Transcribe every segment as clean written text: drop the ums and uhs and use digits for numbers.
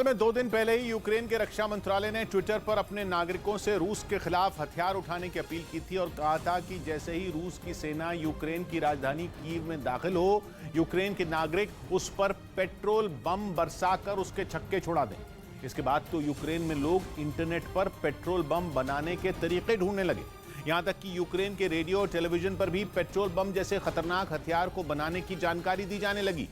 में 2 दिन पहले ही यूक्रेन के रक्षा मंत्रालय ने ट्विटर पर अपने नागरिकों से रूस के खिलाफ हथियार उठाने की अपील की थी और कहा था कि जैसे ही रूस की सेना यूक्रेन की राजधानी कीव में दाखिल हो, यूक्रेन के नागरिक उस पर पेट्रोल बम बरसाकर उसके छक्के छुड़ा दें। इसके बाद तो यूक्रेन में लोग इंटरनेट पर पेट्रोल बम बनाने के तरीके ढूंढने लगे। यहां तक कि यूक्रेन के रेडियो और टेलीविजन पर भी पेट्रोल बम जैसे खतरनाक हथियार को बनाने की जानकारी दी जाने लगी,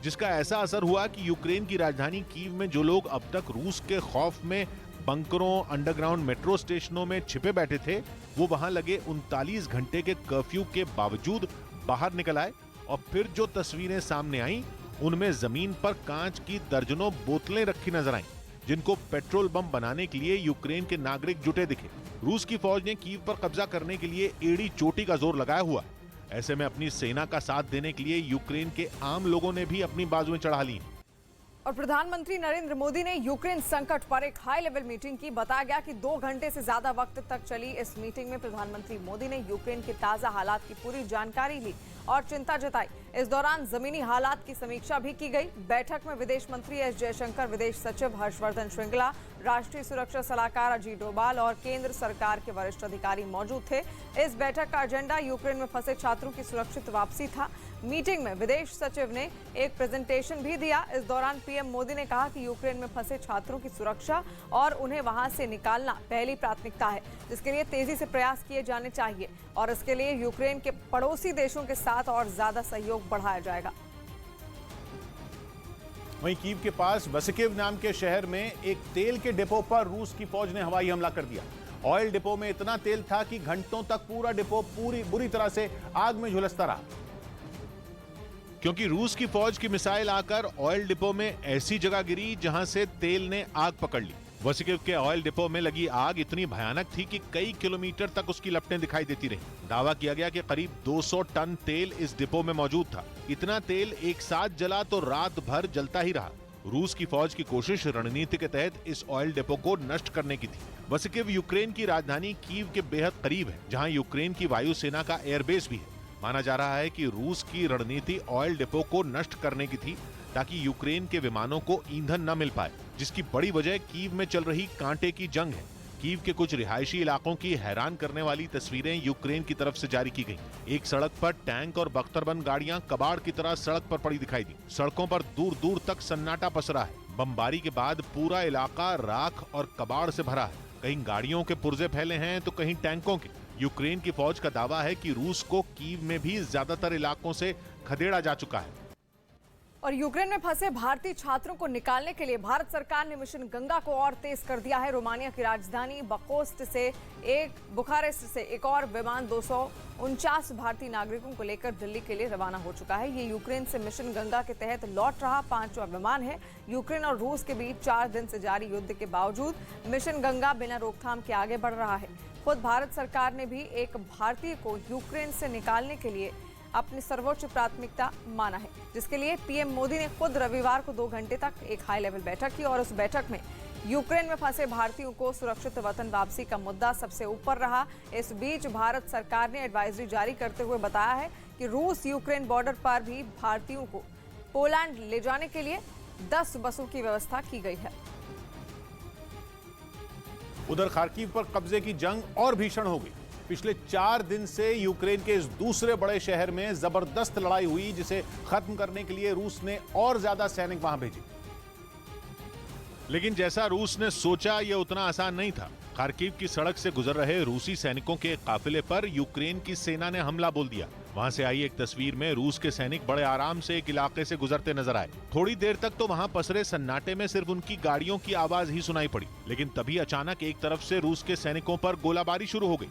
जिसका ऐसा असर हुआ कि यूक्रेन की राजधानी कीव में जो लोग अब तक रूस के खौफ में बंकरों, अंडरग्राउंड मेट्रो स्टेशनों में छिपे बैठे थे, वो वहां लगे 39 घंटे के कर्फ्यू के बावजूद बाहर निकल आए। और फिर जो तस्वीरें सामने आईं, उनमें जमीन पर कांच की दर्जनों बोतलें रखी नजर आईं, जिनको पेट्रोल बम बनाने के लिए यूक्रेन के नागरिक जुटे दिखे। रूस की फौज ने कीव पर कब्जा करने के लिए एड़ी चोटी का जोर लगाया हुआ। ऐसे में अपनी सेना का साथ देने के लिए यूक्रेन के आम लोगों ने भी अपनी बाजुएं चढ़ा ली। और प्रधानमंत्री नरेंद्र मोदी ने यूक्रेन संकट पर एक हाई लेवल मीटिंग की। बताया गया कि 2 घंटे से ज्यादा वक्त तक चली इस मीटिंग में प्रधानमंत्री मोदी ने यूक्रेन के ताजा हालात की पूरी जानकारी ली और चिंता जताई। इस दौरान जमीनी हालात की समीक्षा भी की गई। बैठक में विदेश मंत्री एस जयशंकर, विदेश सचिव हर्षवर्धन श्रृंगला, राष्ट्रीय सुरक्षा सलाहकार अजीत डोभाल और केंद्र सरकार के वरिष्ठ अधिकारी मौजूद थे। इस बैठक का एजेंडा यूक्रेन में फंसे छात्रों की सुरक्षित वापसी था। मीटिंग में विदेश सचिव ने एक प्रेजेंटेशन भी दिया। इस दौरान पीएम मोदी ने कहा कि यूक्रेन में फंसे छात्रों की सुरक्षा और उन्हें वहां से निकालना पहली प्राथमिकता है, जिसके लिए तेजी से प्रयास किए जाने चाहिए और इसके लिए यूक्रेन के पड़ोसी देशों के साथ और ज्यादा सहयोग बढ़ाया जाएगा। वहीं कीव के पास वसिकिव नाम के शहर में एक तेल के डिपो पर रूस की फौज ने हवाई हमला कर दिया। ऑयल डिपो में इतना तेल था कि घंटों तक पूरा डिपो बुरी तरह से आग में झुलसता रहा, क्योंकि रूस की फौज की मिसाइल आकर ऑयल डिपो में ऐसी जगह गिरी जहां से तेल ने आग पकड़ ली। वसिकिव के ऑयल डिपो में लगी आग इतनी भयानक थी कि कई किलोमीटर तक उसकी लपटें दिखाई देती रहीं। दावा किया गया कि करीब 200 टन तेल इस डिपो में मौजूद था। इतना तेल एक साथ जला तो रात भर जलता ही रहा। रूस की फौज की कोशिश रणनीति के तहत इस ऑयल डिपो को नष्ट करने की थी। वसिकिव यूक्रेन की राजधानी कीव के बेहद करीब है, जहां यूक्रेन की वायुसेना का एयरबेस भी है। माना जा रहा है कि रूस की रणनीति ऑयल डिपो को नष्ट करने की थी, ताकि यूक्रेन के विमानों को ईंधन न मिल पाए, जिसकी बड़ी वजह कीव में चल रही कांटे की जंग है। कीव के कुछ रिहायशी इलाकों की हैरान करने वाली तस्वीरें यूक्रेन की तरफ से जारी की गईं। एक सड़क पर टैंक और बख्तरबंद गाड़ियां कबाड़ की तरह सड़क पर पड़ी दिखाई दी। सड़कों पर दूर दूर तक सन्नाटा पसरा है। बमबारी के बाद पूरा इलाका राख और कबाड़ से भरा है। कहीं गाड़ियों के पुर्जे फैले हैं तो कहीं टैंकों के। यूक्रेन की फौज का दावा है कि रूस को कीव में भी ज्यादातर इलाकों से खदेड़ा जा चुका है। और यूक्रेन में फंसे भारतीय छात्रों को निकालने के लिए भारत सरकार ने मिशन गंगा को और तेज कर दिया है। रोमानिया की राजधानी बुखारेस्ट से एक और विमान 249 भारतीय नागरिकों को लेकर दिल्ली के लिए रवाना हो चुका है। ये यूक्रेन से मिशन गंगा के तहत लौट रहा 5वां विमान है। यूक्रेन और रूस के बीच 4 दिन से जारी युद्ध के बावजूद मिशन गंगा बिना रोकथाम के आगे बढ़ रहा है। खुद भारत सरकार ने भी एक भारतीय को यूक्रेन से निकालने के लिए अपनी सर्वोच्च प्राथमिकता माना है, जिसके लिए पीएम मोदी ने खुद रविवार को 2 घंटे तक एक हाई लेवल बैठक की और उस बैठक में यूक्रेन में फंसे भारतीयों को सुरक्षित वतन वापसी का मुद्दा सबसे ऊपर रहा। इस बीच भारत सरकार ने एडवाइजरी जारी करते हुए बताया है कि रूस यूक्रेन बॉर्डर पर भी भारतीयों को पोलैंड ले जाने के लिए 10 बसों की व्यवस्था की गई है। उधर खार्किव पर कब्जे की जंग और भीषण हो गई। पिछले 4 दिन से यूक्रेन के इस दूसरे बड़े शहर में जबरदस्त लड़ाई हुई, जिसे खत्म करने के लिए रूस ने और ज्यादा सैनिक वहां भेजे। लेकिन जैसा रूस ने सोचा, यह उतना आसान नहीं था। खार्किव की सड़क से गुजर रहे रूसी सैनिकों के काफिले पर यूक्रेन की सेना ने हमला बोल दिया। वहां से आई एक तस्वीर में रूस के सैनिक बड़े आराम से एक इलाके से गुजरते नजर आए। थोड़ी देर तक तो वहां पसरे सन्नाटे में सिर्फ उनकी गाड़ियों की आवाज ही सुनाई पड़ी, लेकिन तभी अचानक एक तरफ से रूस के सैनिकों पर गोलाबारी शुरू हो गई।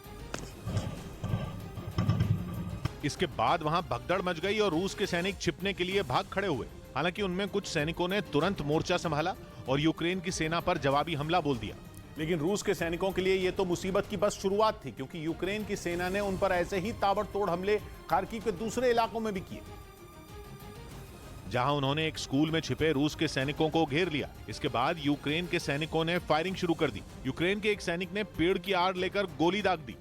इसके बाद वहां भगदड़ मच गई और रूस के सैनिक छिपने के लिए भाग खड़े हुए। हालांकि उनमें कुछ सैनिकों ने तुरंत मोर्चा संभाला और यूक्रेन की सेना पर जवाबी हमला बोल दिया। लेकिन रूस के सैनिकों के लिए यह तो मुसीबत की बस शुरुआत थी, क्योंकि यूक्रेन की सेना ने उन पर ऐसे ही ताबड़तोड़ हमले खार्किव के दूसरे इलाकों में भी किए, जहां उन्होंने एक स्कूल में छिपे रूस के सैनिकों को घेर लिया। इसके बाद यूक्रेन के सैनिकों ने फायरिंग शुरू कर दी। यूक्रेन के एक सैनिक ने पेड़ की आड़ लेकर गोली दाग दी।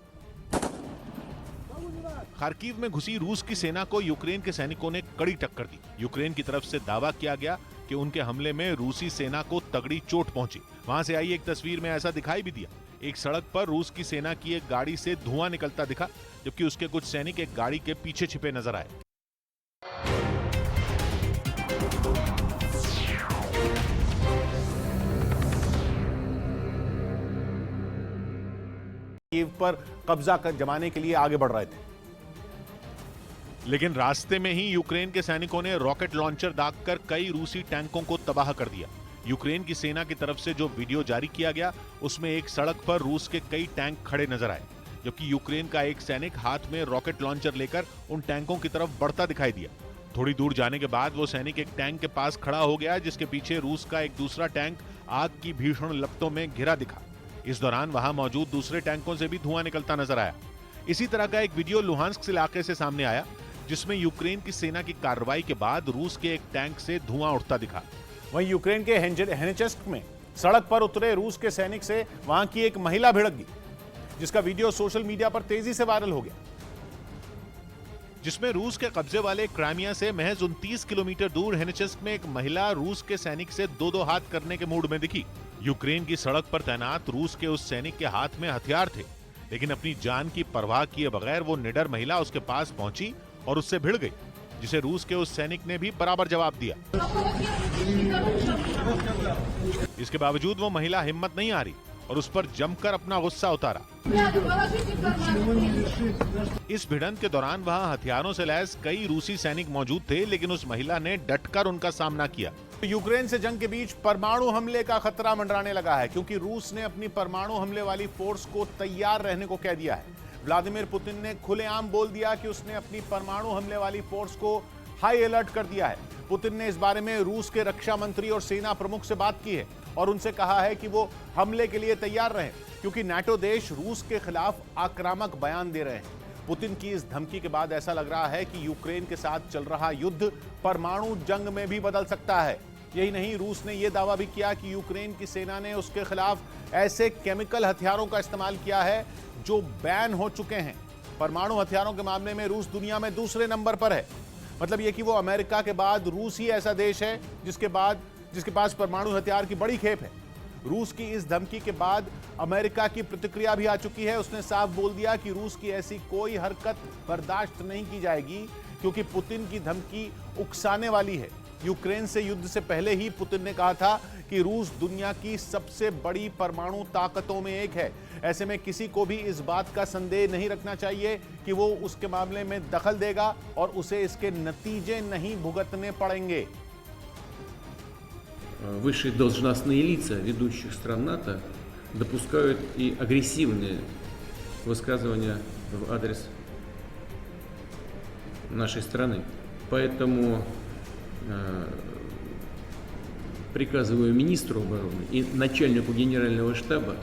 खार्किव में घुसी रूस की सेना को यूक्रेन के सैनिकों ने कड़ी टक्कर दी। यूक्रेन की तरफ से दावा किया गया कि उनके हमले में रूसी सेना को तगड़ी चोट पहुंची। वहां से आई एक तस्वीर में ऐसा दिखाई भी दिया। एक सड़क पर रूस की सेना की एक गाड़ी से धुआं निकलता दिखा, जबकि उसके कुछ सैनिक एक गाड़ी के पीछे छिपे नजर आए। कीव पर कब्जा जमाने के लिए आगे बढ़ रहे थे, लेकिन रास्ते में ही यूक्रेन के सैनिकों ने रॉकेट लॉन्चर दागकर कई रूसी टैंकों को तबाह कर दिया। यूक्रेन की सेना की तरफ से जो वीडियो जारी किया गया, उसमें एक सड़क पर रूस के कई टैंक खड़े नजर आए, जबकि यूक्रेन का एक सैनिक हाथ में रॉकेट लॉन्चर लेकर उन टैंकों की तरफ बढ़ता दिखाई दिया। थोड़ी दूर जाने के बाद वो सैनिक एक टैंक के पास खड़ा हो गया, जिसके पीछे रूस का एक दूसरा टैंक आग की भीषण लपटों में घिरा दिखा। इस दौरान वहां मौजूद दूसरे टैंकों से भी धुआं निकलता नजर आया। इसी तरह का एक वीडियो लुहांस्क इलाके से सामने आया, जिसमें यूक्रेन की सेना की कार्रवाई के बाद रूस के एक टैंक से धुआं उठता दिखा। वहीं यूक्रेन के हेनेचेस्क में सड़क पर उतरे रूस के सैनिक से वहां की एक महिला भिड़क गई, जिसका वीडियो सोशल मीडिया पर तेजी से वायरल हो गया, जिसमें रूस के कब्जे वाले क्राइमिया से महज 29 किलोमीटर दूर हेनेचेस्क में एक महिला रूस के सैनिक से दो हाथ करने के मूड में दिखी। यूक्रेन की सड़क पर तैनात रूस के उस सैनिक के हाथ में हथियार थे, लेकिन अपनी जान की परवाह किए बगैर वो निडर महिला उसके पास पहुंची और उससे भिड़ गई, जिसे रूस के उस सैनिक ने भी बराबर जवाब दिया। इसके बावजूद वो महिला हिम्मत नहीं हारी और उस पर जमकर अपना गुस्सा उतारा। इस भिड़ंत के दौरान वहां हथियारों से लैस कई रूसी सैनिक मौजूद थे, लेकिन उस महिला ने डटकर उनका सामना किया। यूक्रेन से जंग के बीच परमाणु हमले का खतरा मंडराने लगा है, क्योंकि रूस ने अपनी परमाणु हमले वाली फोर्स को तैयार रहने को कह दिया है। व्लादिमीर पुतिन ने खुलेआम बोल दिया कि उसने अपनी परमाणु हमले वाली फोर्स को हाई अलर्ट कर दिया है। पुतिन ने इस बारे में रूस के रक्षा मंत्री और सेना प्रमुख से बात की है और उनसे कहा है कि वो हमले के लिए तैयार रहें, क्योंकि नाटो देश रूस के खिलाफ आक्रामक बयान दे रहे हैं। पुतिन की इस धमकी के बाद ऐसा लग रहा है कि यूक्रेन के साथ चल रहा युद्ध परमाणु जंग में भी बदल सकता है। यही नहीं, रूस ने यह दावा भी किया कि यूक्रेन की सेना ने उसके खिलाफ ऐसे केमिकल हथियारों का इस्तेमाल किया है जो बैन हो चुके हैं। परमाणु हथियारों के मामले में रूस दुनिया में दूसरे नंबर पर है। मतलब यह कि वो अमेरिका के बाद रूस ही ऐसा देश है जिसके पास परमाणु हथियार की बड़ी खेप है। रूस की इस धमकी के बाद अमेरिका की प्रतिक्रिया भी आ चुकी है। उसने साफ बोल दिया कि रूस की ऐसी कोई हरकत बर्दाश्त नहीं की जाएगी, क्योंकि पुतिन की धमकी उकसाने वाली है। यूक्रेन से युद्ध से पहले ही पुतिन ने कहा था कि रूस दुनिया की सबसे बड़ी परमाणु ताकतों में एक है। ऐसे में किसी को भी इस बात का संदेह नहीं रखना चाहिए कि वो उसके मामले में दखल देगा और उसे इसके नतीजे नहीं भुगतने पड़ेंगे। Высшие должностные лица ведущих стран НАТО допускают и агрессивные высказывания в адрес нашей страны. Поэтому приказываю министру обороны и начальнику генерального штаба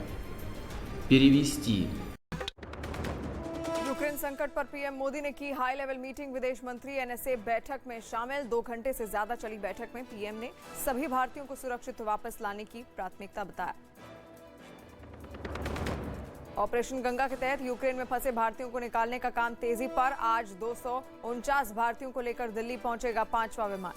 перевести. यूक्रेन संकट पर पीएम मोदी ने की हाई लेवल मीटिंग। विदेश मंत्री एनएसए बैठक में शामिल। 2 घंटे से ज्यादा चली बैठक में पीएम ने सभी भारतीयों को सुरक्षित वापस लाने की प्राथमिकता बताया। ऑपरेशन गंगा के तहत यूक्रेन में फंसे भारतीयों को निकालने का काम तेजी पर। आज 249 भारतीयों को लेकर दिल्ली पहुंचेगा 5वां विमान।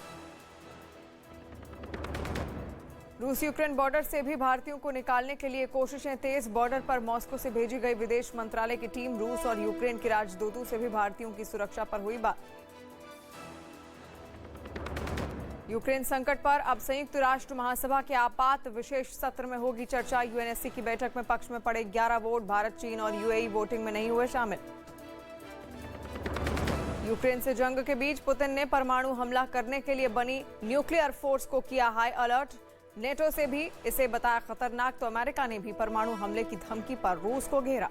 रूस यूक्रेन बॉर्डर से भी भारतीयों को निकालने के लिए कोशिशें तेज। बॉर्डर पर मॉस्को से भेजी गई विदेश मंत्रालय की टीम रूस और यूक्रेन के राजदूतों से भी भारतीयों की सुरक्षा पर हुई बात। यूक्रेन संकट पर अब संयुक्त राष्ट्र महासभा के आपात विशेष सत्र में होगी चर्चा। यूएनएससी की बैठक में पक्ष में पड़े 11 वोट। भारत, चीन और यूएई वोटिंग में नहीं हुए शामिल। यूक्रेन से जंग के बीच पुतिन ने परमाणु हमला करने के लिए बनी न्यूक्लियर फोर्स को किया हाई अलर्ट। नेटो से भी इसे बताया खतरनाक, तो अमेरिका ने भी परमाणु हमले की धमकी पर रूस को घेरा।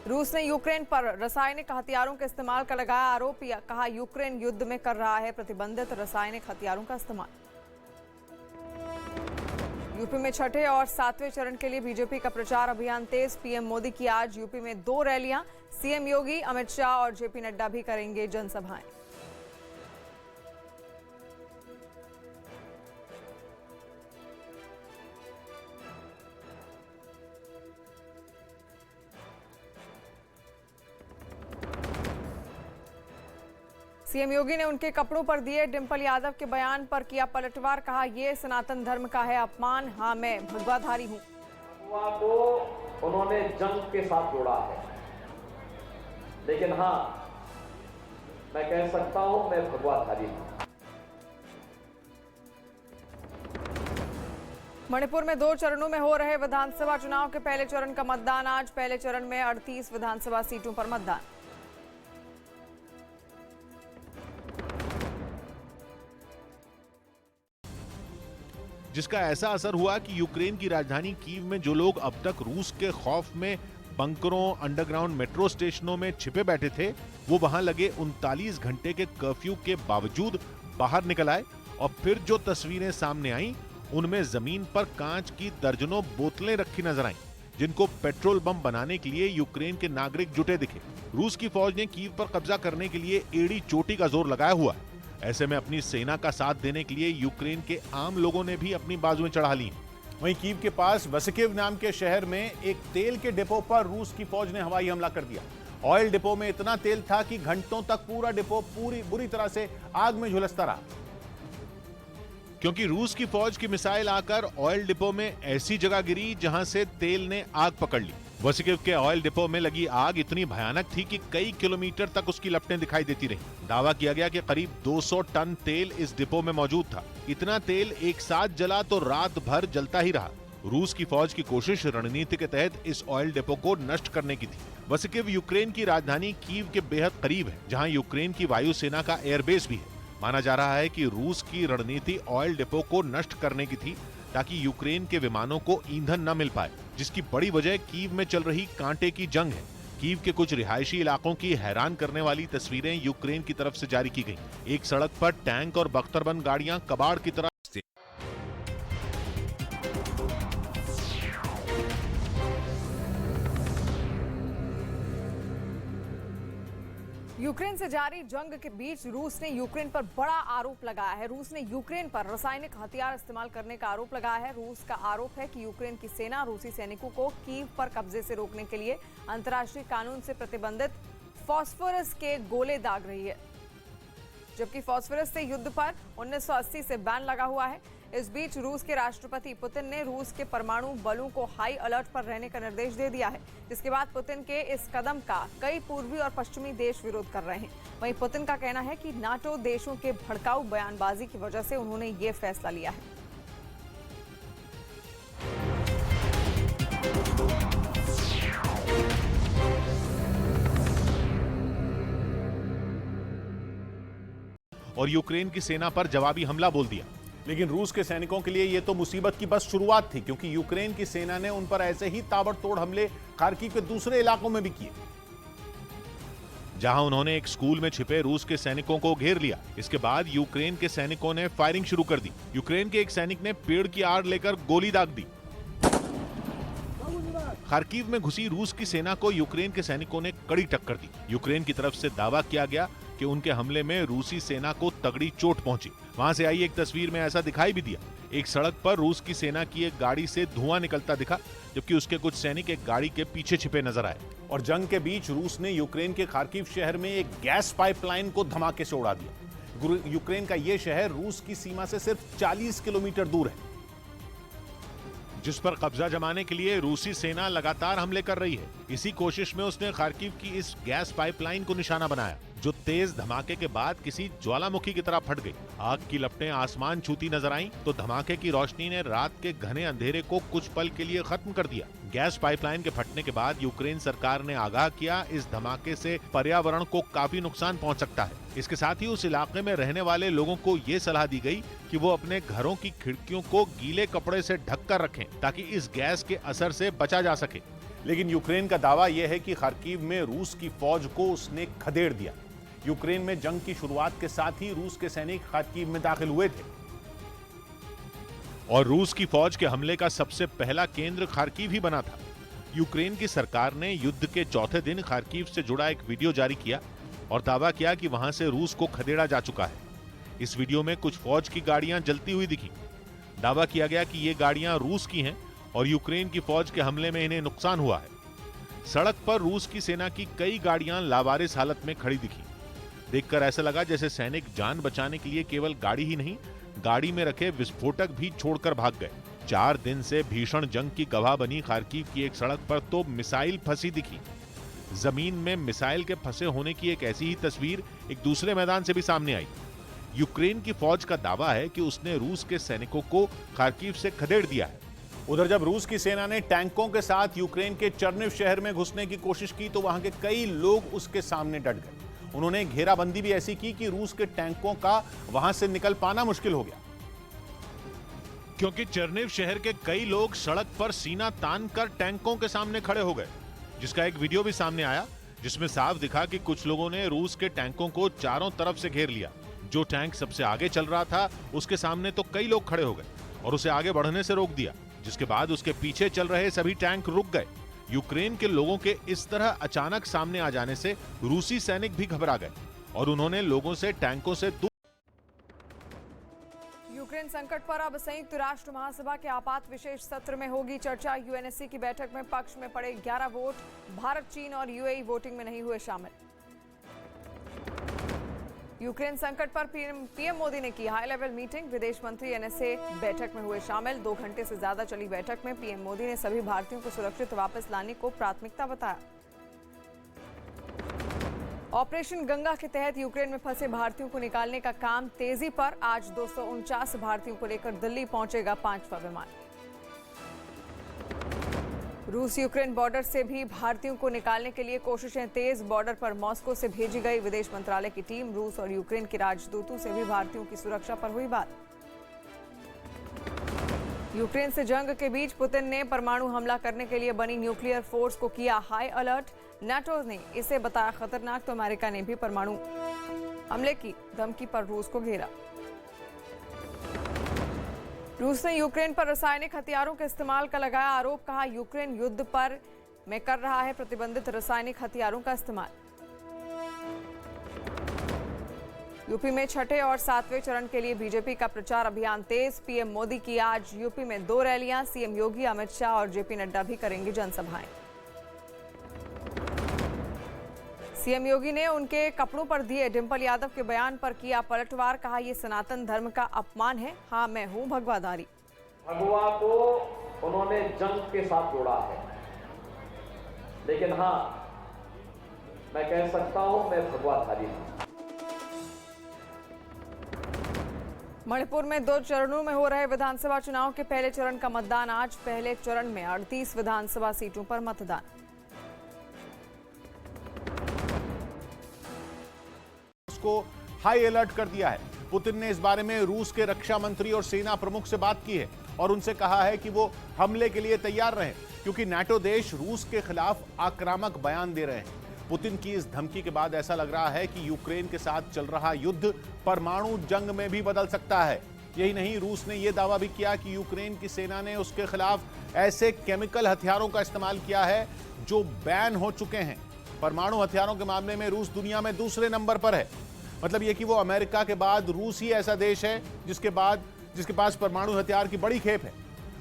रूस ने यूक्रेन पर रासायनिक हथियारों के इस्तेमाल का लगाया आरोप। कहा यूक्रेन युद्ध में कर रहा है प्रतिबंधित रासायनिक हथियारों का इस्तेमाल। यूपी में छठे और 7वें चरण के लिए बीजेपी का प्रचार अभियान तेज। पीएम मोदी की आज यूपी में 2 रैलियां। सीएम योगी, अमित शाह और जेपी नड्डा भी करेंगे जनसभाएं। सीएम योगी ने उनके कपड़ों पर दिए डिंपल यादव के बयान पर किया पलटवार। कहा, ये सनातन धर्म का है अपमान। हाँ, मैं भगवाधारी हूँ। भगवा को उन्होंने जंग के साथ जोड़ा है, लेकिन हाँ, मैं कह सकता हूं मैं भगवाधारी हूं। मणिपुर में 2 चरणों में हो रहे विधानसभा चुनाव के पहले चरण का मतदान आज। पहले चरण में 38 विधानसभा सीटों पर मतदान। जिसका ऐसा असर हुआ कि यूक्रेन की राजधानी कीव में जो लोग अब तक रूस के खौफ में बंकरों, अंडरग्राउंड मेट्रो स्टेशनों में छिपे बैठे थे, वो वहां लगे 39 घंटे के कर्फ्यू के बावजूद बाहर निकल आए। और फिर जो तस्वीरें सामने आईं, उनमें जमीन पर कांच की दर्जनों बोतलें रखी नजर आईं, जिनको पेट्रोल बम बनाने के लिए यूक्रेन के नागरिक जुटे दिखे। रूस की फौज ने कीव पर कब्जा करने के लिए एड़ी चोटी का जोर लगाया हुआ है। ऐसे में अपनी सेना का साथ देने के लिए यूक्रेन के आम लोगों ने भी अपनी बाजुएं चढ़ा ली। वहीं कीव के पास वसिकिव नाम के शहर में एक तेल के डिपो पर रूस की फौज ने हवाई हमला कर दिया। ऑयल डिपो में इतना तेल था कि घंटों तक पूरा डिपो बुरी तरह से आग में झुलसता रहा, क्योंकि रूस की फौज की मिसाइल आकर ऑयल डिपो में ऐसी जगह गिरी जहां से तेल ने आग पकड़ ली। वसिकिव के ऑयल डिपो में लगी आग इतनी भयानक थी कि कई किलोमीटर तक उसकी लपटें दिखाई देती रहीं। दावा किया गया कि करीब 200 टन तेल इस डिपो में मौजूद था। इतना तेल एक साथ जला तो रात भर जलता ही रहा। रूस की फौज की कोशिश रणनीति के तहत इस ऑयल डिपो को नष्ट करने की थी। वसिकिव यूक्रेन की राजधानी कीव के बेहद करीब है, जहां यूक्रेन की वायुसेना का एयरबेस भी है। माना जा रहा है कि रूस की रणनीति ऑयल डिपो को नष्ट करने की थी, ताकि यूक्रेन के विमानों को ईंधन न मिल पाए, जिसकी बड़ी वजह कीव में चल रही कांटे की जंग है। कीव के कुछ रिहायशी इलाकों की हैरान करने वाली तस्वीरें यूक्रेन की तरफ से जारी की गईं। एक सड़क पर टैंक और बख्तरबंद गाड़ियां कबाड़ की तरह यूक्रेन से जारी जंग के बीच रूस ने यूक्रेन पर बड़ा आरोप लगाया है। रूस ने यूक्रेन पर रासायनिक हथियार इस्तेमाल करने का आरोप लगाया है। रूस का आरोप है कि यूक्रेन की सेना रूसी सैनिकों को कीव पर कब्जे से रोकने के लिए अंतर्राष्ट्रीय कानून से प्रतिबंधित फास्फोरस के गोले दाग रही है, जबकि फास्फोरस से युद्ध पर 1980 से बैन लगा हुआ है। इस बीच रूस के राष्ट्रपति पुतिन ने रूस के परमाणु बलों को हाई अलर्ट पर रहने का निर्देश दे दिया है, जिसके बाद पुतिन के इस कदम का कई पूर्वी और पश्चिमी देश विरोध कर रहे हैं। वहीं पुतिन का कहना है कि नाटो देशों के भड़काऊ बयानबाजी की वजह से उन्होंने ये फैसला लिया है। और यूक्रेन की सेना पर जवाबी हमला बोल दिया। लेकिन रूस के सैनिकों के लिए यह तो मुसीबत की बस शुरुआत थी, क्योंकि यूक्रेन की सेना ने उन पर ऐसे ही ताबड़तोड़ हमले खार्किव के दूसरे इलाकों में भी किए, जहां उन्होंने एक स्कूल में छिपे रूस के सैनिकों को घेर लिया। इसके बाद यूक्रेन के सैनिकों ने फायरिंग शुरू कर दी। यूक्रेन के एक सैनिक ने पेड़ की आड़ लेकर गोली दाग दी। खार्किव में घुसी रूस की सेना को यूक्रेन के सैनिकों ने कड़ी टक्कर दी। यूक्रेन की तरफ से दावा किया गया कि उनके हमले में रूसी सेना को तगड़ी चोट पहुंची। वहां से आई एक तस्वीर में ऐसा दिखाई भी दिया। एक सड़क पर रूस की सेना की एक गाड़ी से धुआं निकलता दिखा, जबकि उसके कुछ सैनिक एक गाड़ी के पीछे छिपे नजर आए। और जंग के बीच रूस ने यूक्रेन के खार्किव शहर में एक गैस पाइपलाइन को धमाके से उड़ा दिया। यूक्रेन का यह शहर रूस की सीमा से सिर्फ 40 किलोमीटर दूर है, जिस पर कब्जा जमाने के लिए रूसी सेना लगातार हमले कर रही है। इसी कोशिश में उसने खार्किव की इस गैस पाइपलाइन को निशाना बनाया, जो तेज धमाके के बाद किसी ज्वालामुखी की तरह फट गई। आग की लपटें आसमान छूती नजर आईं, तो धमाके की रोशनी ने रात के घने अंधेरे को कुछ पल के लिए खत्म कर दिया। गैस पाइपलाइन के फटने के बाद यूक्रेन सरकार ने आगाह किया, इस धमाके से पर्यावरण को काफी नुकसान पहुंच सकता है। इसके साथ ही उस इलाके में रहने वाले लोगों को ये सलाह दी गई कि वो अपने घरों की खिड़कियों को गीले कपड़े से ढककर रखें, ताकि इस गैस के असर से बचा जा सके। लेकिन यूक्रेन का दावा यह है कि खार्किव में रूस की फौज को उसने खदेड़ दिया। यूक्रेन में जंग की शुरुआत के साथ ही रूस के सैनिक खार्किव में दाखिल हुए थे, और रूस की फौज के हमले का सबसे पहला केंद्र खार्किव ही बना था। यूक्रेन की सरकार ने युद्ध के चौथे दिन खार्किव से जुड़ा एक वीडियो जारी किया और दावा किया कि वहां से रूस को खदेड़ा जा चुका है। इस वीडियो में कुछ फौज की गाड़ियां जलती हुई दिखी। दावा किया गया कि ये गाड़ियां रूस की हैं और यूक्रेन की फौज के हमले में इन्हें नुकसान हुआ है। सड़क पर रूस की सेना की कई गाड़ियां लावारिस हालत में खड़ी दिखी। देखकर ऐसा लगा जैसे सैनिक जान बचाने के लिए केवल गाड़ी ही नहीं, गाड़ी में रखे विस्फोटक भी छोड़कर भाग गए। 4 दिन से भीषण जंग की गवाह बनी खार्किव की एक सड़क पर तो मिसाइल फंसी दिखी। जमीन में मिसाइल के फंसे होने की एक ऐसी ही तस्वीर एक दूसरे मैदान से भी सामने आई। यूक्रेन की फौज का दावा है कि उसने रूस के सैनिकों को खार्किव से खदेड़ दिया है। उधर जब रूस की सेना ने टैंकों के साथ यूक्रेन के चर्निव शहर में घुसने की कोशिश की तो वहां के कई लोग उसके सामने डट गए। उन्होंने घेराबंदी भी ऐसी की कि रूस के टैंकों का वहां से निकल पाना मुश्किल हो गया, क्योंकि चर्निव शहर के कई लोग सड़क पर सीना तान कर टैंकों के सामने खड़े हो गए, जिसका एक वीडियो भी सामने आया जिसमें साफ दिखा कि कुछ लोगों ने रूस के टैंकों को चारों तरफ से घेर लिया। जो टैंक सबसे आगे चल रहा था उसके सामने तो कई लोग खड़े हो गए और उसे आगे बढ़ने से रोक दिया, जिसके बाद उसके पीछे चल रहे सभी टैंक रुक गए। यूक्रेन के लोगों के इस तरह अचानक सामने आ जाने से रूसी सैनिक भी घबरा गए और उन्होंने लोगों से टैंकों से दूर। यूक्रेन संकट पर अब संयुक्त राष्ट्र महासभा के आपात विशेष सत्र में होगी चर्चा। यूएनएससी की बैठक में पक्ष में पड़े 11 वोट, भारत, चीन और यूएई वोटिंग में नहीं हुए शामिल। यूक्रेन संकट पर पीएम मोदी ने की हाई लेवल मीटिंग, विदेश मंत्री एनएसए बैठक में हुए शामिल। 2 घंटे से ज्यादा चली बैठक में पीएम मोदी ने सभी भारतीयों को सुरक्षित वापस लाने को प्राथमिकता बताया। ऑपरेशन गंगा के तहत यूक्रेन में फंसे भारतीयों को निकालने का काम तेजी पर। आज 249 भारतीयों को लेकर दिल्ली पहुंचेगा 5वां विमान। रूस यूक्रेन बॉर्डर से भी भारतीयों को निकालने के लिए कोशिशें तेज। बॉर्डर पर मॉस्को से भेजी गई विदेश मंत्रालय की टीम। रूस और यूक्रेन के राजदूतों से भी भारतीयों की सुरक्षा पर हुई बात। यूक्रेन से जंग के बीच पुतिन ने परमाणु हमला करने के लिए बनी न्यूक्लियर फोर्स को किया हाई अलर्ट। नाटो ने इसे बताया खतरनाक तो अमेरिका ने भी परमाणु हमले की धमकी पर रूस को घेरा। रूस ने यूक्रेन पर रासायनिक हथियारों के इस्तेमाल का लगाया आरोप। कहा यूक्रेन युद्ध पर में कर रहा है प्रतिबंधित रासायनिक हथियारों का इस्तेमाल। यूपी में 6ठे और 7वें चरण के लिए बीजेपी का प्रचार अभियान तेज। पीएम मोदी की आज यूपी में 2 रैलियां। सीएम योगी, अमित शाह और जेपी नड्डा भी करेंगे जनसभाएं। सीएम योगी ने उनके कपड़ों पर दिए डिंपल यादव के बयान पर किया पलटवार। कहा यह सनातन धर्म का अपमान है। हाँ, मैं हूं भगवाधारी। भगवा को उन्होंने जंग के साथ जोड़ा है, लेकिन हाँ, मैं कह सकता हूं मैं भगवाधारी हूं। मणिपुर में 2 चरणों में हो रहे विधानसभा चुनाव के पहले चरण का मतदान आज। पहले चरण में 38 विधानसभा सीटों पर मतदान। को हाई अलर्ट कर दिया है। पुतिन ने इस बारे में रूस के रक्षा मंत्री और सेना प्रमुख से बात की है और उनसे कहा है कि वो हमले के लिए तैयार रहें, क्योंकि नाटो देश रूस के खिलाफ आक्रामक बयान दे रहे हैं। पुतिन की इस धमकी के बाद ऐसा लग रहा है कि यूक्रेन के साथ चल रहा युद्ध परमाणु जंग में भी बदल सकता है। यही नहीं, रूस ने यह दावा भी किया कि यूक्रेन की सेना ने उसके खिलाफ ऐसे केमिकल हथियारों का इस्तेमाल किया है जो बैन हो चुके हैं। परमाणु हथियारों के मामले में रूस दुनिया में दूसरे नंबर पर है। मतलब यह कि वो अमेरिका के बाद रूस ही ऐसा देश है जिसके पास परमाणु हथियार की बड़ी खेप है।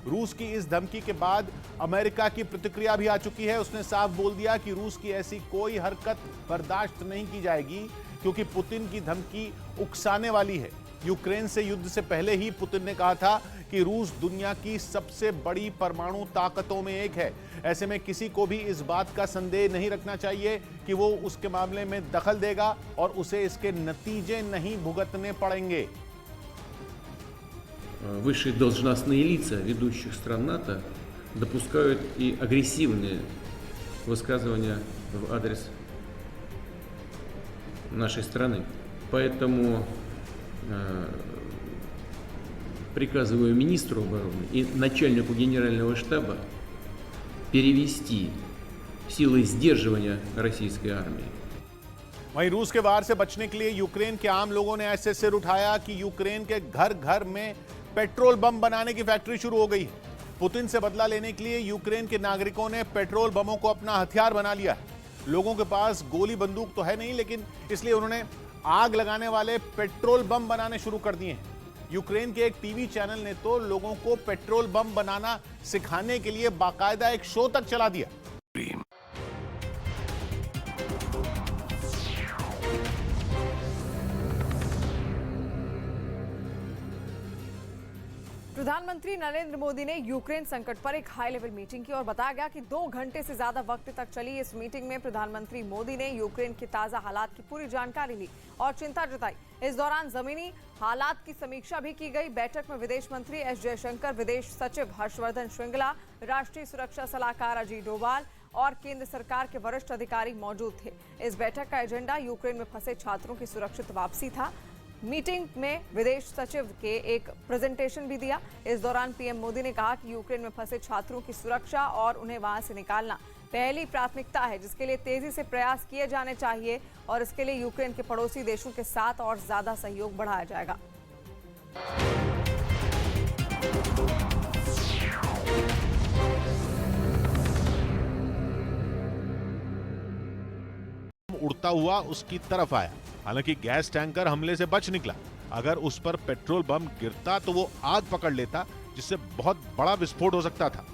रूस की इस धमकी के बाद अमेरिका की प्रतिक्रिया भी आ चुकी है। उसने साफ बोल दिया कि रूस की ऐसी कोई हरकत बर्दाश्त नहीं की जाएगी, क्योंकि पुतिन की धमकी उकसाने वाली है। यूक्रेन से युद्ध से पहले ही पुतिन ने कहा था कि रूस दुनिया की सबसे बड़ी परमाणु ताकतों में एक है। ऐसे में किसी को भी इस बात का संदेह नहीं रखना चाहिए कि वो उसके मामले में दखल देगा और उसे इसके नतीजे नहीं भुगतने पड़ेंगे। Высшие должностные лица ведущих стран НАТО допускают и агрессивные высказывания в адрес нашей страны. Поэтому приказываю министру обороны и начальнику генерального штаба перевести силы сдерживания российской армии. वहीं रूस के वार से बचने के लिए यूक्रेन के आम लोगों ने ऐसे सिर उठाया कि यूक्रेन के घर घर में पेट्रोल बम बनाने की फैक्ट्री शुरू हो गई है। पुतिन से बदला लेने के लिए यूक्रेन के नागरिकों ने पेट्रोल बमों को अपना हथियार बना लिया है। लोगों के पास गोली बंदूक तो है नहीं, लेकिन इसलिए उन्होंने आग लगाने वाले पेट्रोल बम बनाने शुरू कर दिए हैं। यूक्रेन के एक टीवी चैनल ने तो लोगों को पेट्रोल बम बनाना सिखाने के लिए बाकायदा एक शो तक चला दिया। प्रधानमंत्री नरेंद्र मोदी ने यूक्रेन संकट पर एक हाई लेवल मीटिंग की और बताया गया कि 2 घंटे से ज्यादा वक्त तक चली इस मीटिंग में प्रधानमंत्री मोदी ने यूक्रेन के ताजा हालात की पूरी जानकारी ली और चिंता जताई। इस दौरान जमीनी हालात की समीक्षा भी की गई। बैठक में विदेश मंत्री एस जयशंकर, विदेश सचिव हर्षवर्धन श्रृंगला, राष्ट्रीय सुरक्षा सलाहकार अजीत डोभाल और केंद्र सरकार के वरिष्ठ अधिकारी मौजूद थे। इस बैठक का एजेंडा यूक्रेन में फंसे छात्रों की सुरक्षित वापसी था। मीटिंग में विदेश सचिव के एक प्रेजेंटेशन भी दिया। इस दौरान पीएम मोदी ने कहा कि यूक्रेन में फंसे छात्रों की सुरक्षा और उन्हें वहां से निकालना पहली प्राथमिकता है, जिसके लिए तेजी से प्रयास किए जाने चाहिए और इसके लिए यूक्रेन के पड़ोसी देशों के साथ और ज्यादा सहयोग बढ़ाया जाएगा। उड़ता हुआ उसकी तरफ आया। हालांकि गैस टैंकर हमले से बच निकला। अगर उस पर पेट्रोल बम गिरता तो वो आग पकड़ लेता, जिससे बहुत बड़ा विस्फोट हो सकता था।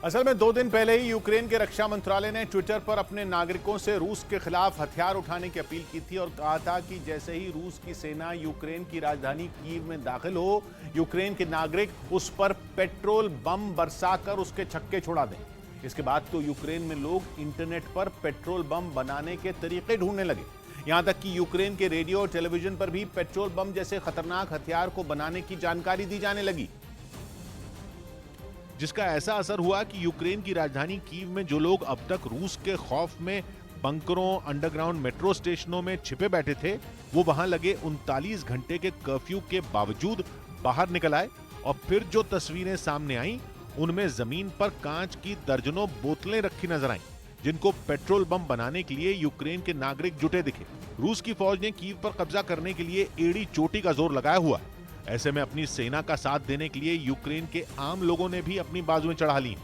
असल में 2 दिन पहले ही यूक्रेन के रक्षा मंत्रालय ने ट्विटर पर अपने नागरिकों से रूस के खिलाफ हथियार उठाने की अपील की थी और कहा था कि जैसे ही रूस की सेना यूक्रेन की राजधानी कीव में दाखिल हो, यूक्रेन के नागरिक उस पर पेट्रोल बम बरसाकर उसके छक्के छुड़ा दें। इसके बाद तो यूक्रेन में लोग इंटरनेट पर पेट्रोल बम बनाने के तरीके ढूंढने लगे। यहां तक कि यूक्रेन के रेडियो और टेलीविजन पर भी पेट्रोल बम जैसे खतरनाक हथियार को बनाने की जानकारी दी जाने लगी, जिसका ऐसा असर हुआ कि यूक्रेन की राजधानी कीव में जो लोग अब तक रूस के खौफ में बंकरों, अंडरग्राउंड मेट्रो स्टेशनों में छिपे बैठे थे, वो वहां लगे 39 घंटे के कर्फ्यू के बावजूद बाहर निकल आए। और फिर जो तस्वीरें सामने आई, उनमें जमीन पर कांच की दर्जनों बोतलें रखी नजर आईं, जिनको पेट्रोल बम बनाने के लिए यूक्रेन के नागरिक जुटे दिखे। रूस की फौज ने कीव पर कब्जा करने के लिए एड़ी चोटी का जोर लगाया हुआ है। ऐसे में अपनी सेना का साथ देने के लिए यूक्रेन के आम लोगों ने भी अपनी बाजुएं चढ़ा ली।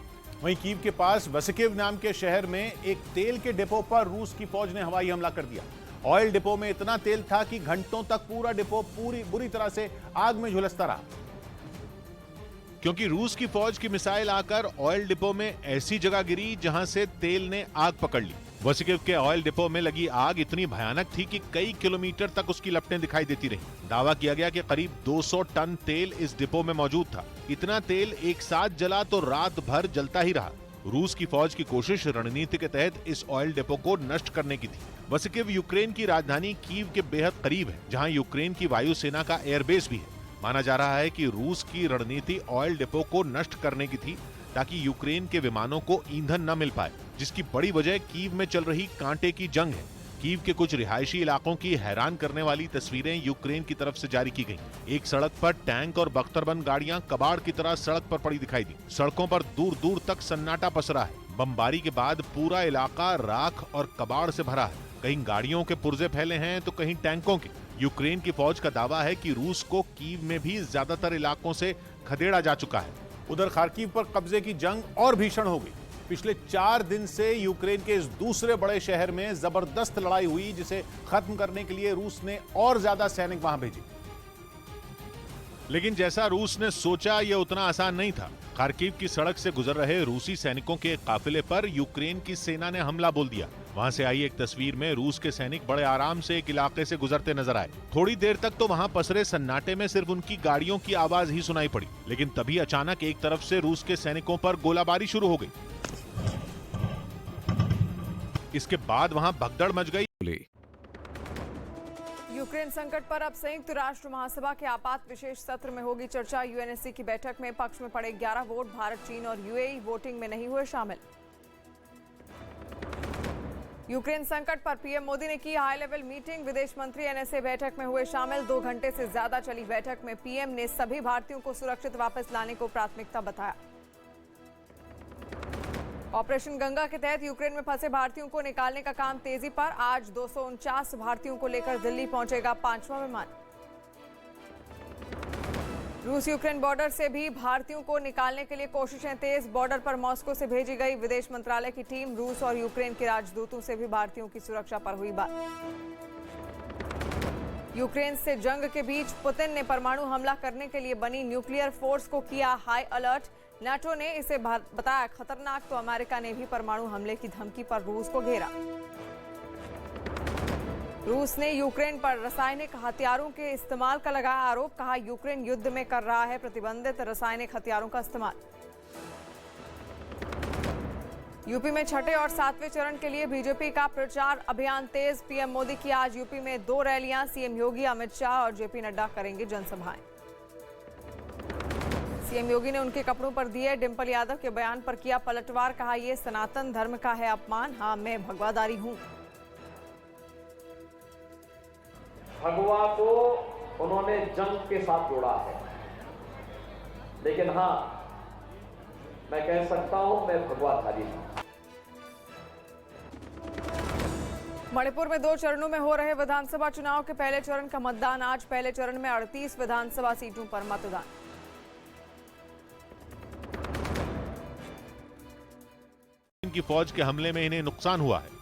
वहीं कीव के पास वसिकिव नाम के शहर में एक तेल के डिपो पर रूस की फौज ने हवाई हमला कर दिया। ऑयल डिपो में इतना तेल था कि घंटों तक पूरा डिपो बुरी तरह से आग में झुलसता रहा, क्योंकि रूस की फौज की मिसाइल आकर ऑयल डिपो में ऐसी जगह गिरी जहां से तेल ने आग पकड़ ली। वसिकिव के ऑयल डिपो में लगी आग इतनी भयानक थी कि कई किलोमीटर तक उसकी लपटें दिखाई देती रहीं। दावा किया गया कि करीब 200 टन तेल इस डिपो में मौजूद था। इतना तेल एक साथ जला तो रात भर जलता ही रहा। रूस की फौज की कोशिश रणनीति के तहत इस ऑयल डिपो को नष्ट करने की थी। वसिकिव यूक्रेन की राजधानी कीव के बेहद करीब है, जहां यूक्रेन की वायुसेना का एयरबेस भी है। माना जा रहा है कि रूस की रणनीति ऑयल डिपो को नष्ट करने की थी, ताकि यूक्रेन के विमानों को ईंधन न मिल पाए, जिसकी बड़ी वजह कीव में चल रही कांटे की जंग है। कीव के कुछ रिहायशी इलाकों की हैरान करने वाली तस्वीरें यूक्रेन की तरफ से जारी की गईं। एक सड़क पर टैंक और बख्तरबंद गाड़ियां कबाड़ की तरह सड़क पर पड़ी दिखाई दी। सड़कों पर दूर दूर तक सन्नाटा पसरा है। बमबारी के बाद पूरा इलाका राख और कबाड़ से भरा है। कहीं गाड़ियों के पुर्जे फैले हैं तो कहीं टैंकों के। यूक्रेन की फौज का दावा है कि रूस को कीव में भी ज्यादातर इलाकों से खदेड़ा जा चुका है। उधर खार्किव पर कब्जे की जंग और भीषण हो गई। पिछले 4 दिन से यूक्रेन के इस दूसरे बड़े शहर में जबरदस्त लड़ाई हुई, जिसे खत्म करने के लिए रूस ने और ज्यादा सैनिक वहां भेजे। लेकिन जैसा रूस ने सोचा, यह उतना आसान नहीं था। खार्किव की सड़क से गुजर रहे रूसी सैनिकों के एक काफिले पर यूक्रेन की सेना ने हमला बोल दिया। वहां से आई एक तस्वीर में रूस के सैनिक बड़े आराम से एक इलाके से गुजरते नजर आए। थोड़ी देर तक तो वहां पसरे सन्नाटे में सिर्फ उनकी गाड़ियों की आवाज ही सुनाई पड़ी, लेकिन तभी अचानक एक तरफ से रूस के सैनिकों पर गोलाबारी शुरू हो गई। इसके बाद वहां भगदड़ मच गई। यूक्रेन संकट पर अब संयुक्त राष्ट्र महासभा के आपात विशेष सत्र में होगी चर्चा। यूएनएससी की बैठक में पक्ष में पड़े 11 वोट। भारत, चीन और यूएई वोटिंग में नहीं हुए शामिल। यूक्रेन संकट पर पीएम मोदी ने की हाई लेवल मीटिंग। विदेश मंत्री एनएसए बैठक में हुए शामिल। 2 घंटे से ज्यादा चली बैठक में पीएम ने सभी भारतीयों को सुरक्षित वापस लाने को प्राथमिकता बताया। ऑपरेशन गंगा के तहत यूक्रेन में फंसे भारतीयों को निकालने का काम तेजी पर। आज 249 भारतीयों को लेकर दिल्ली पहुंचेगा 5वां विमान। रूस यूक्रेन बॉर्डर से भी भारतीयों को निकालने के लिए कोशिशें तेज। बॉर्डर पर मॉस्को से भेजी गई विदेश मंत्रालय की टीम। रूस और यूक्रेन के राजदूतों से भी भारतीयों की सुरक्षा पर हुई बात। यूक्रेन से जंग के बीच पुतिन ने परमाणु हमला करने के लिए बनी न्यूक्लियर फोर्स को किया हाई अलर्ट। नाटो ने इसे बताया खतरनाक, तो अमेरिका ने भी परमाणु हमले की धमकी पर रूस को घेरा। रूस ने यूक्रेन पर रासायनिक हथियारों के इस्तेमाल का लगाया आरोप। कहा, यूक्रेन युद्ध में कर रहा है प्रतिबंधित रासायनिक हथियारों का इस्तेमाल। यूपी में छठे और सातवें चरण के लिए बीजेपी का प्रचार अभियान तेज। पीएम मोदी की आज यूपी में 2 रैलियां। सीएम योगी, अमित शाह और जेपी नड्डा करेंगे जनसभाएं। सीएम योगी ने उनके कपड़ों पर दिए डिंपल यादव के बयान पर किया पलटवार। कहा, यह सनातन धर्म का है अपमान। हाँ, मैं भगवादारी हूं। भगवा को उन्होंने जंग के साथ जोड़ा है, लेकिन हां, मैं कह सकता हूं मैं भगवाधारी हूं। मणिपुर में 2 चरणों में हो रहे विधानसभा चुनाव के पहले चरण का मतदान आज। पहले चरण में 38 विधानसभा सीटों पर मतदान। की फौज के हमले में इन्हें नुकसान हुआ है।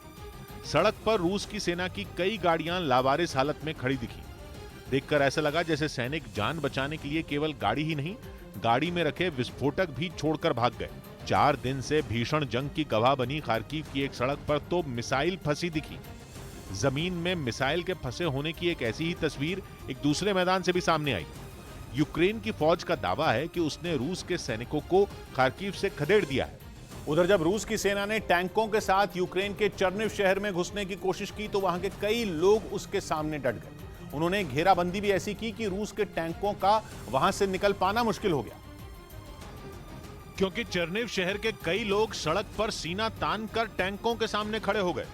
सड़क पर रूस की सेना की कई गाड़ियां लावारिस हालत में खड़ी दिखी। देखकर ऐसा लगा जैसे सैनिक जान बचाने के लिए केवल गाड़ी ही नहीं, गाड़ी में रखे विस्फोटक भी छोड़कर भाग गए। 4 दिन से भीषण जंग की गवाह बनी खार्किव की एक सड़क पर तो मिसाइल फंसी दिखी। जमीन में मिसाइल के फंसे होने की एक ऐसी ही तस्वीर एक दूसरे मैदान से भी सामने आई। यूक्रेन की फौज का दावा है कि उसने रूस के सैनिकों को खार्किव से खदेड़ दिया है। उधर जब रूस की सेना ने टैंकों के साथ यूक्रेन के चर्निव शहर में घुसने की कोशिश की तो वहां के कई लोग उसके सामने डट गए। उन्होंने घेराबंदी भी ऐसी की कि रूस के टैंकों का वहां से निकल पाना मुश्किल हो गया, क्योंकि चर्निव शहर के कई लोग सड़क पर सीना तान कर टैंकों के सामने खड़े हो गए,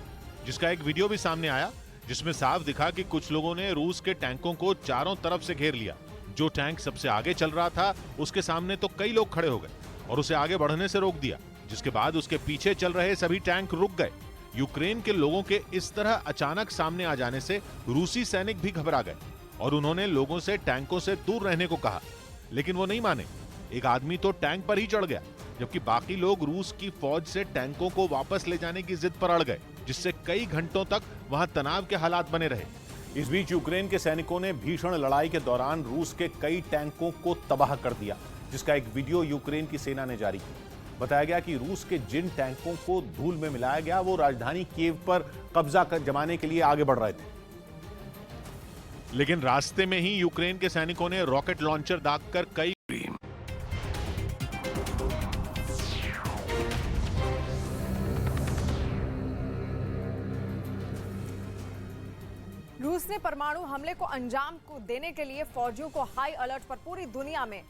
जिसका एक वीडियो भी सामने आया जिसमें साफ दिखा कि कुछ लोगों ने रूस के टैंकों को चारों तरफ से घेर लिया। जो टैंक सबसे आगे चल रहा था उसके सामने तो कई लोग खड़े हो गए और उसे आगे बढ़ने से रोक दिया, जिसके बाद उसके पीछे चल रहे सभी टैंक रुक गए। यूक्रेन के लोगों के इस तरह अचानक सामने आ जाने से रूसी सैनिक भी घबरा गए और उन्होंने लोगों से टैंकों से दूर रहने को कहा, लेकिन वो नहीं माने। एक आदमी तो टैंक पर ही चढ़ गया, जबकि बाकी लोग रूस की फौज से टैंकों को वापस ले जाने की जिद पर अड़ गए, जिससे कई घंटों तक वहां तनाव के हालात बने रहे। इस बीच यूक्रेन के सैनिकों ने भीषण लड़ाई के दौरान रूस के कई टैंकों को तबाह कर दिया, जिसका एक वीडियो यूक्रेन की सेना ने जारी किया। बताया गया कि रूस के जिन टैंकों को धूल में मिलाया गया वो राजधानी कीव पर कब्जा जमाने के लिए आगे बढ़ रहे थे, लेकिन रास्ते में ही यूक्रेन के सैनिकों ने रॉकेट लॉन्चर दागकर कई रूस ने परमाणु हमले को अंजाम को देने के लिए फौजियों को हाई अलर्ट पर पूरी दुनिया में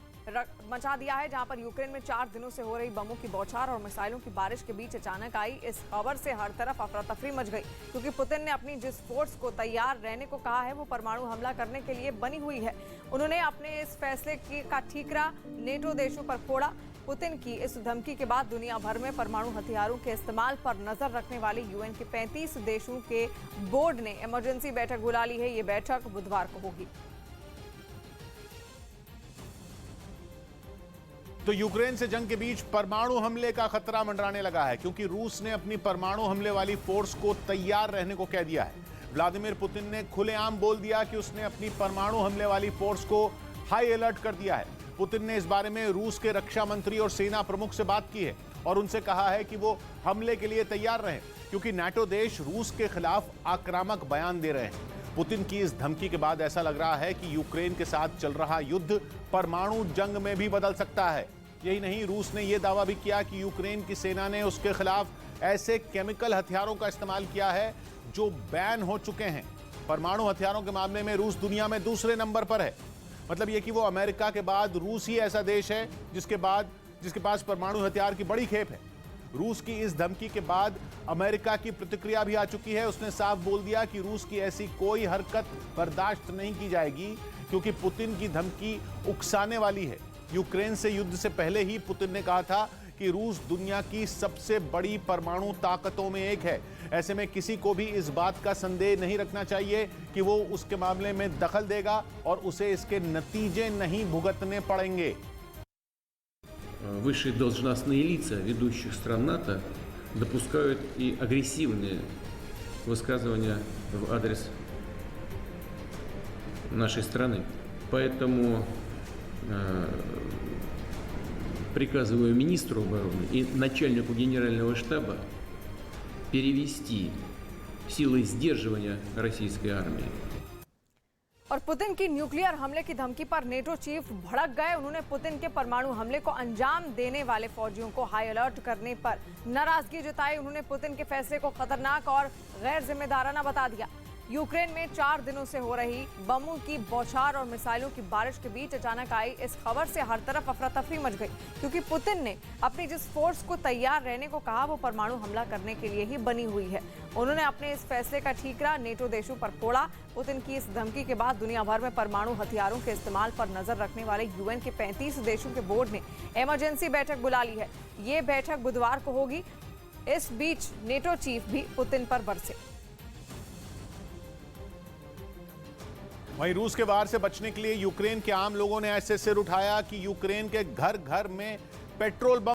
मचा दिया है। जहां पर यूक्रेन में 4 दिनों से हो रही बमों की बौछार और मिसाइलों की बारिश के बीच अचानक आई इस खबर से हर तरफ अफरा तफरी मच गई, क्योंकि पुतिन ने अपनी जिस फोर्स को तैयार रहने को कहा है वो परमाणु हमला करने के लिए बनी हुई है। उन्होंने अपने इस फैसले का ठीकरा नेटो देशों पर फोड़ा। पुतिन की इस धमकी के बाद दुनिया भर में परमाणु हथियारों के इस्तेमाल पर नजर रखने वाले यूएन के 35 देशों के बोर्ड ने इमरजेंसी बैठक बुला ली है। ये बैठक बुधवार को होगी। तो यूक्रेन से जंग के बीच परमाणु हमले का खतरा मंडराने लगा है, क्योंकि रूस ने अपनी परमाणु हमले वाली फोर्स को तैयार रहने को कह दिया है। व्लादिमीर पुतिन ने खुलेआम बोल दिया कि उसने अपनी परमाणु हमले वाली फोर्स को हाई अलर्ट कर दिया है। पुतिन ने इस बारे में रूस के रक्षा मंत्री और सेना प्रमुख से बात की है और उनसे कहा है कि वो हमले के लिए तैयार रहें, क्योंकि नाटो देश रूस के खिलाफ आक्रामक बयान दे रहे हैं। पुतिन की इस धमकी के बाद ऐसा लग रहा है कि यूक्रेन के साथ चल रहा युद्ध परमाणु जंग में भी बदल सकता है। यही नहीं, रूस ने यह दावा भी किया कि यूक्रेन की सेना ने उसके खिलाफ ऐसे केमिकल हथियारों का इस्तेमाल किया है जो बैन हो चुके हैं। परमाणु हथियारों के मामले में रूस दुनिया में दूसरे नंबर पर है। मतलब यह कि वो अमेरिका के बाद रूस ही ऐसा देश है जिसके पास परमाणु हथियार की बड़ी खेप है। रूस की इस धमकी के बाद अमेरिका की प्रतिक्रिया भी आ चुकी है। उसने साफ बोल दिया कि रूस की ऐसी कोई हरकत बर्दाश्त नहीं की जाएगी, क्योंकि पुतिन की धमकी उकसाने वाली है। यूक्रेन से युद्ध से पहले ही पुतिन ने कहा था कि रूस दुनिया की सबसे बड़ी परमाणु ताकतों में एक है। ऐसे में किसी को भी इस बात का संदेह नहीं रखना चाहिए कि वो उसके मामले में दखल देगा और उसे इसके नतीजे नहीं भुगतने पड़ेंगे। Высшие должностные лица ведущих стран НАТО допускают и агрессивные высказывания в адрес нашей страны. Поэтому приказываю министру обороны и начальнику генерального штаба перевести силой сдерживания российской армии. और पुतिन की न्यूक्लियर हमले की धमकी पर नेटो चीफ भड़क गए। उन्होंने पुतिन के परमाणु हमले को अंजाम देने वाले फौजियों को हाई अलर्ट करने पर नाराजगी जताई। उन्होंने पुतिन के फैसले को खतरनाक और गैर जिम्मेदाराना बता दिया। यूक्रेन में 4 दिनों से हो रही बमों की बौछार और मिसाइलों की बारिश के बीच अचानक आई इस खबर से हर तरफ अफरा तफरी मच गई, क्योंकि पुतिन ने अपनी जिस फोर्स को तैयार रहने को कहा वो परमाणु हमला करने के लिए ही बनी हुई है। उन्होंने अपने इस फैसले का ठीकरा नेटो देशों पर फोड़ा। पुतिन की इस धमकी के बाद दुनिया भर में परमाणु हथियारों के इस्तेमाल पर नजर रखने वाले यूएन के 35 देशों के बोर्ड ने इमरजेंसी बैठक बुला ली है। ये बैठक बुधवार को होगी। इस बीच नेटो चीफ भी पुतिन पर बरसे। वहीं रूस के वार से बचने के लिए यूक्रेन के आम लोगों ने ऐसे सिर उठाया कि यूक्रेन के घर घर में पेट्रोल बम